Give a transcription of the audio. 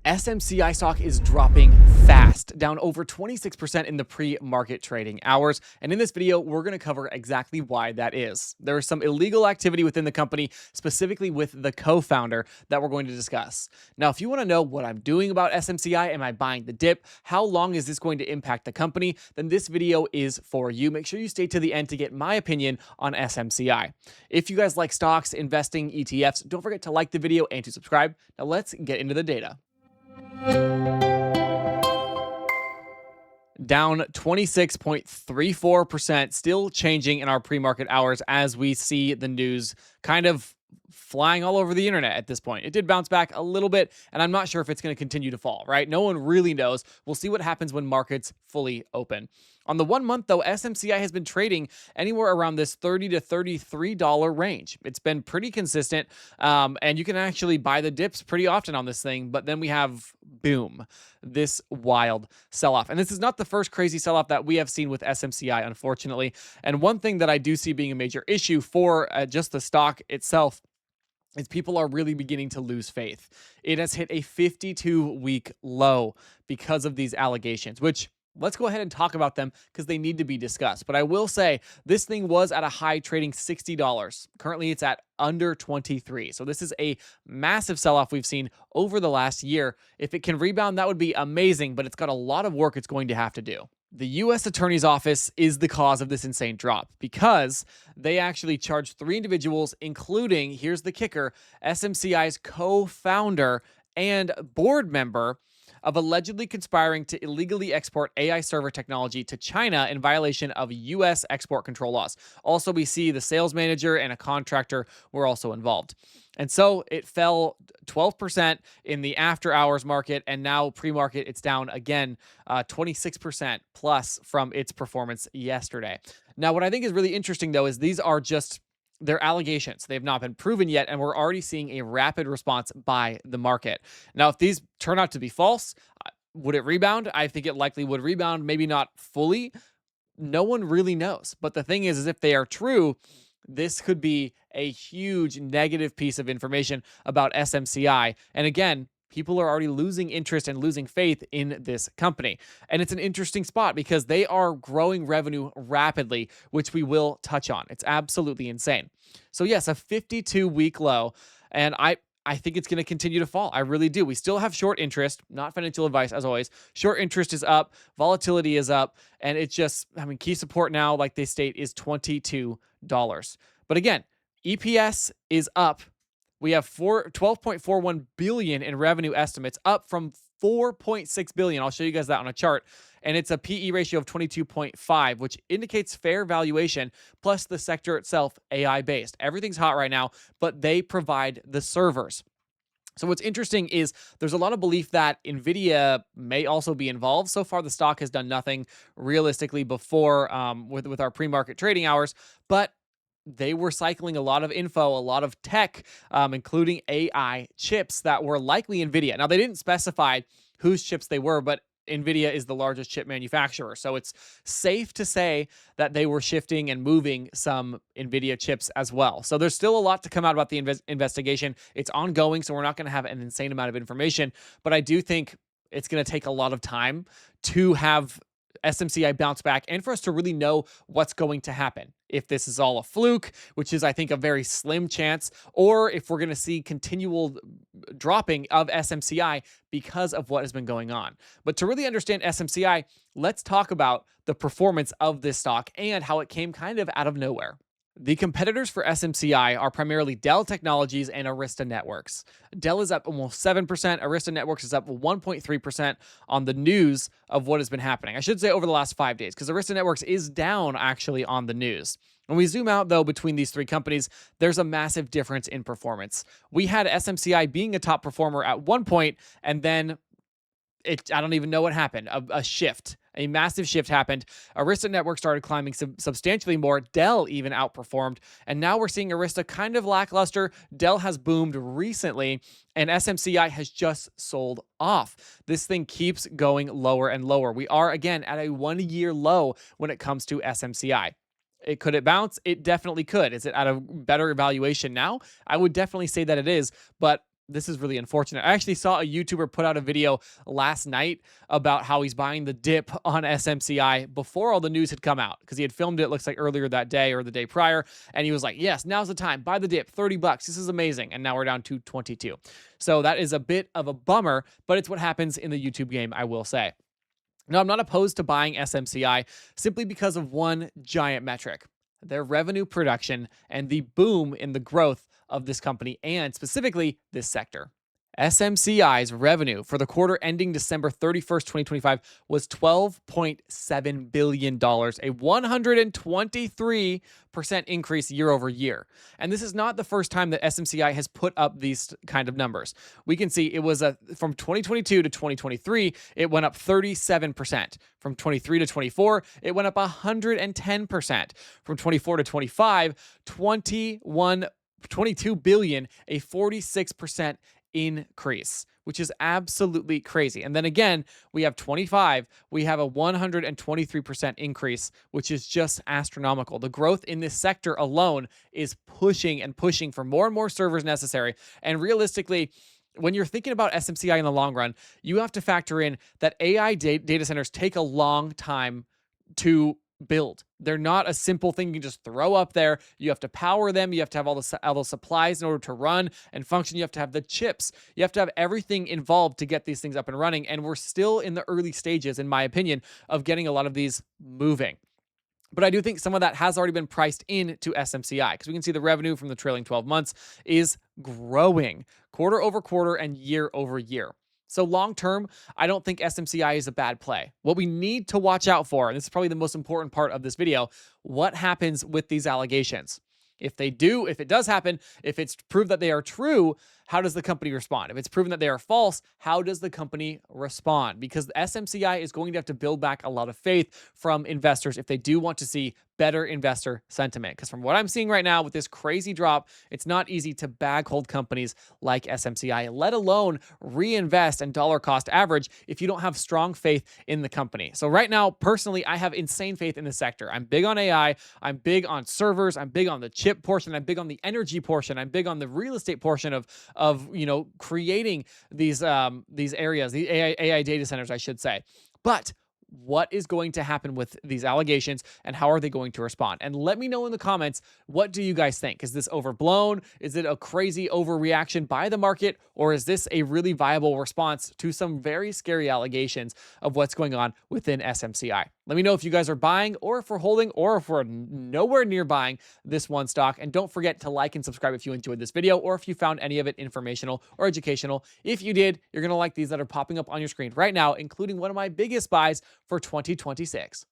SMCI stock is dropping fast, down over 26% in the pre-market trading hours. And in this video, we're going to cover exactly why that is. There is some illegal activity within the company, specifically with the co-founder, that we're going to discuss. Now, if you want to know what I'm doing about SMCI, am I buying the dip? How long is this going to impact the company? Then this video is for you. Make sure you stay to the end to get my opinion on SMCI. If you guys like stocks, investing, ETFs, don't forget to like the video and to subscribe. Now let's get into the data. Down 26.34%, still changing in our pre-market hours as we see the news kind of flying all over the internet at this point. It did bounce back a little bit, and I'm not sure if it's going to continue to fall, right? No one really knows. We'll see what happens when markets fully open. On the 1 month, though, SMCI has been trading anywhere around this $30 to $33 range. It's been pretty consistent, and you can actually buy the dips pretty often on this thing, but then we have, boom, this wild sell-off. And this is not the first crazy sell-off that we have seen with SMCI, unfortunately. And one thing that I do see being a major issue for just the stock itself is people are really beginning to lose faith. It has hit a 52-week low because of these allegations, which let's go ahead and talk about them because they need to be discussed. But I will say this thing was at a high trading $60. Currently, it's at under 23. So this is a massive sell-off we've seen over the last year. If it can rebound, that would be amazing, but it's got a lot of work it's going to have to do. The U.S. Attorney's Office is the cause of this insane drop because they actually charged 3 individuals, including, here's the kicker, SMCI's co-founder and board member, of allegedly conspiring to illegally export AI server technology to China in violation of U.S. export control laws. Also, we see the sales manager and a contractor were also involved. And so it fell 12% in the after hours market, and now pre-market it's down again 26% plus from its performance yesterday. Now, what I think is really interesting, though, is these are just they're allegations. They have not been proven yet, and we're already seeing a rapid response by the market. Now, if these turn out to be false, would it rebound? I think it likely would rebound, maybe not fully. No one really knows. But the thing is if they are true, this could be a huge negative piece of information about SMCI. And again, people are already losing interest and losing faith in this company. And it's an interesting spot because they are growing revenue rapidly, which we will touch on. It's absolutely insane. So yes, a 52-week low, and I think it's going to continue to fall. I really do. We still have short interest, not financial advice as always. Short interest is up, volatility is up, and it's just, key support now, like they state, is $22. But again, EPS is up. We have $12.41 billion in revenue estimates, up from $4.6 billion. I'll show you guys that on a chart. And it's a PE ratio of 22.5, which indicates fair valuation, plus the sector itself AI-based. Everything's hot right now, but they provide the servers. So what's interesting is there's a lot of belief that NVIDIA may also be involved. So far, the stock has done nothing realistically before with our pre-market trading hours, but they were cycling a lot of info, a lot of tech, including AI chips that were likely NVIDIA. Now, they didn't specify whose chips they were, but NVIDIA is the largest chip manufacturer. So it's safe to say that they were shifting and moving some NVIDIA chips as well. So there's still a lot to come out about the investigation. It's ongoing, so we're not going to have an insane amount of information. But I do think it's going to take a lot of time to have SMCI bounce back and for us to really know what's going to happen. If this is all a fluke, which is, I think, a very slim chance, or if we're going to see continual dropping of SMCI because of what has been going on. But to really understand SMCI, let's talk about the performance of this stock and how it came kind of out of nowhere. The competitors for SMCI are primarily Dell Technologies and Arista Networks. Dell is up almost 7%. Arista Networks is up 1.3% on the news of what has been happening. I should say over the last 5 days, because Arista Networks is down actually on the news. When we zoom out, though, between these 3 companies, there's a massive difference in performance. We had SMCI being a top performer at one point, and then I don't even know what happened. A massive shift happened. Arista Network started climbing substantially more. Dell even outperformed. And now we're seeing Arista kind of lackluster. Dell has boomed recently, and SMCI has just sold off. This thing keeps going lower and lower. We are, again, at a 1-year low when it comes to SMCI. Could it bounce? It definitely could. Is it at a better valuation now? I would definitely say that it is, but This is really unfortunate. I actually saw a YouTuber put out a video last night about how he's buying the dip on SMCI before all the news had come out, because he had filmed it, looks like earlier that day or the day prior. And he was like, yes, now's the time. Buy the dip, $30. This is amazing. And now we're down to 22. So that is a bit of a bummer, but it's what happens in the YouTube game, I will say. Now, I'm not opposed to buying SMCI simply because of one giant metric: their revenue production and the boom in the growth of this company and specifically this sector. SMCI's revenue for the quarter ending December 31st, 2025 was $12.7 billion, a 123% increase year over year. And this is not the first time that SMCI has put up these kind of numbers. We can see it was from 2022 to 2023, it went up 37%. From 23 to 24, it went up 110%. From 24 to 25, 22 billion, a 46% increase, which is absolutely crazy. And then again, we have 25, we have a 123% increase, which is just astronomical. The growth in this sector alone is pushing and pushing for more and more servers necessary. And realistically, when you're thinking about SMCI in the long run, you have to factor in that AI data centers take a long time to build. They're not a simple thing you can just throw up there. You have to power them. You have to have all the supplies in order to run and function. You have to have the chips. You have to have everything involved to get these things up and running. And we're still in the early stages, in my opinion, of getting a lot of these moving. But I do think some of that has already been priced into SMCI, because we can see the revenue from the trailing 12 months is growing quarter over quarter and year over year. So long term, I don't think SMCI is a bad play. What we need to watch out for, and this is probably the most important part of this video, what happens with these allegations? If it does happen, if it's proved that they are true, how does the company respond? If it's proven that they are false, how does the company respond? Because the SMCI is going to have to build back a lot of faith from investors if they do want to see better investor sentiment. Because from what I'm seeing right now with this crazy drop, it's not easy to bag hold companies like SMCI, let alone reinvest and dollar cost average if you don't have strong faith in the company. So right now, personally, I have insane faith in the sector. I'm big on AI. I'm big on servers. I'm big on the chip portion. I'm big on the energy portion. I'm big on the real estate portion of creating these areas, the AI data centers, I should say. But what is going to happen with these allegations and how are they going to respond? And let me know in the comments, what do you guys think? Is this overblown? Is it a crazy overreaction by the market? Or is this a really viable response to some very scary allegations of what's going on within SMCI? Let me know if you guys are buying, or if we're holding, or if we're nowhere near buying this one stock. And don't forget to like and subscribe if you enjoyed this video, or if you found any of it informational or educational. If you did, you're going to like these that are popping up on your screen right now, including one of my biggest buys for 2026.